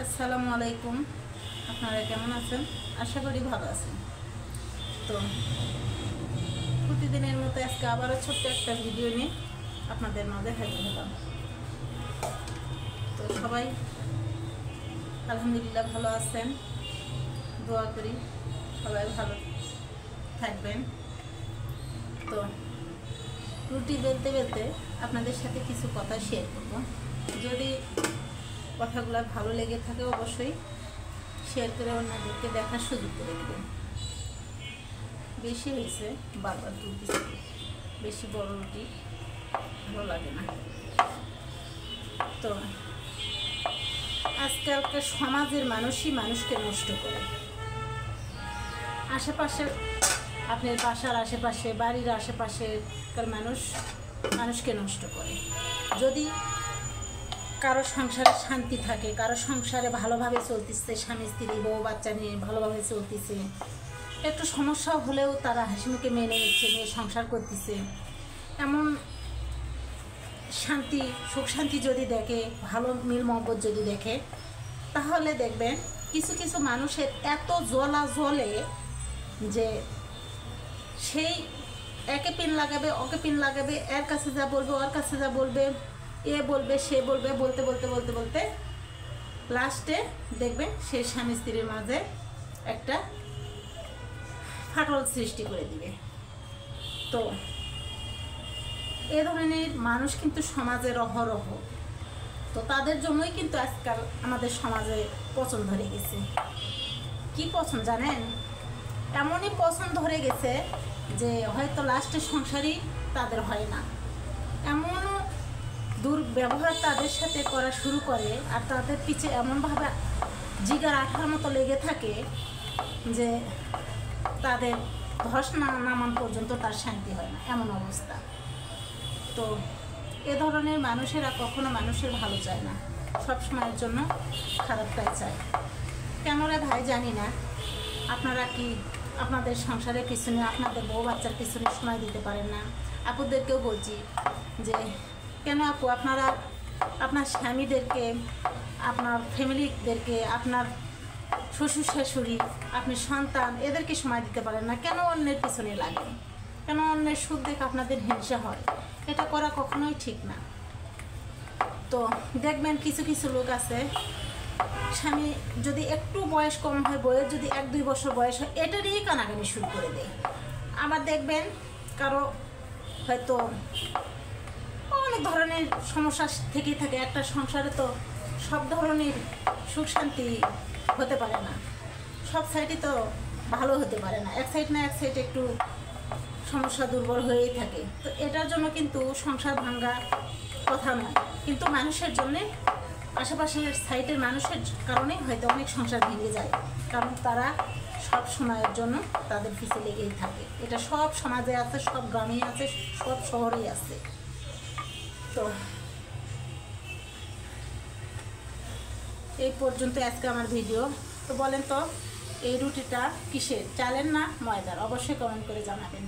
আসসালামু আলাইকুম। আপনারা কেমন আছেন? আশা করি ভালো আছেন। তো প্রতিদিনের মতো আজকে আবারও ছোট্ট একটা ভিডিও নিয়ে আপনাদের মাঝে হাজির হলাম। তো সবাই আলহামদুলিল্লাহ ভালো আছেন, দোয়া করি সবাই ভালো থাকবেন। তো রুটি বেলতে বেলতে আপনাদের সাথে কিছু কথা শেয়ার করব। যদি কথাগুলো ভালো লেগে থাকে অবশ্যই শেয়ার করে অন্যদেরকে দেখার সুযোগ করে দেবেন। বেশি হয়েছে বারবার তুলতেছি, বেশি বড় রুটি ভালো লাগে না। তো আজকালকার সমাজের মানুষই মানুষকে নষ্ট করে। আশেপাশে আপনার বাসার আশেপাশে বাড়ির আশেপাশেকার মানুষকে নষ্ট করে। যদি কারো সংসারে শান্তি থাকে, কারো সংসারে ভালোভাবে চলতেছে, স্বামী স্ত্রী বউ বাচ্চা নিয়ে ভালোভাবে চলতেছে, একটু সমস্যা হলেও তারা হাসিমুখে মেনে নিচ্ছে, নিয়ে সংসার করতেছে, এমন শান্তি সুখ শান্তি যদি দেখে, ভালো মিল মহব্বত যদি দেখে, তাহলে দেখবেন কিছু কিছু মানুষের এত জ্বলা জ্বলে যে সেই একে পিন লাগাবে, ওকে পিন লাগাবে, এর কাছে যা বলবে ওর কাছে যা বলবে, এ বলবে সে বলবে, বলতে বলতে বলতে বলতে লাস্টে দেখবেন সেই স্বামী স্ত্রীর মাঝে একটা ফাটল সৃষ্টি করে দিবে। তো এ ধরনের মানুষ কিন্তু সমাজের অহরহ। তো তাদের জন্যই কিন্তু আজকাল আমাদের সমাজে পছন্দ ধরে গেছে। কি পছন্দ জানেন? এমনই পছন্দ ধরে গেছে যে হয়তো লাস্টের সংসারই তাদের হয় না। এমনও দুর্ব্যবহার তাদের সাথে করা শুরু করে, আর তাদের পিছে এমনভাবে জিগার আঠার মতো লেগে থাকে যে তাদের ধস না নামান পর্যন্ত তার শান্তি হয় না, এমন অবস্থা। তো এ ধরনের মানুষেরা কখনো মানুষের ভালো চায় না, সবসময়ের জন্য খারাপটাই চায়। কেন রে ভাই জানি না। আপনারা কি আপনাদের সংসারের পিছনে, আপনাদের বউ বাচ্চার পিছনে সময় দিতে পারেন না? আপুদেরকেও বলছি যে কেন আপু আপনারা আপনার স্বামীদেরকে, আপনার ফ্যামিলিদেরকে, আপনার শ্বশুর শাশুড়ি, আপনি সন্তান, এদেরকে সময় দিতে পারেন না? কেন অন্যের পিছনে লাগেন? কেন অন্যের সুখ দেখে আপনাদের হিংসা হয়? এটা করা কখনোই ঠিক না। তো দেখবেন কিছু কিছু লোক আছে, স্বামী যদি একটু বয়স কম হয়, বয়স যদি 1-2 বছর বয়স হয়, এটা নিয়েই কানাকানি শুরু করে দেয়। আবার দেখবেন কারো হয়তো অনেক ধরনের সমস্যা থেকেই থাকে। একটা সংসারে তো সব ধরনের সুখ শান্তি হতে পারে না, সব সাইডই তো ভালো হতে পারে না। এক সাইড না এক সাইড একটু সমস্যা দুর্বল হয়েই থাকে। তো এটার জন্য কিন্তু সংসার ভাঙ্গা কথা নয়, কিন্তু মানুষের জন্যে, আশেপাশের সাইডের মানুষের কারণেই হয়তো অনেক সংসার ভেঙে যায়, কারণ তারা সব সময়ের জন্য তাদের পিছে লেগেই থাকে। এটা সব সমাজে আছে, সব গ্রামে আছে, সব শহরেই আছে। তো এই পর্যন্ত আজকে আমার ভিডিও। তো বলেন তো এই রুটিটা কিসের, চালের না ময়দার? অবশ্যই কমেন্ট করে জানাবেন।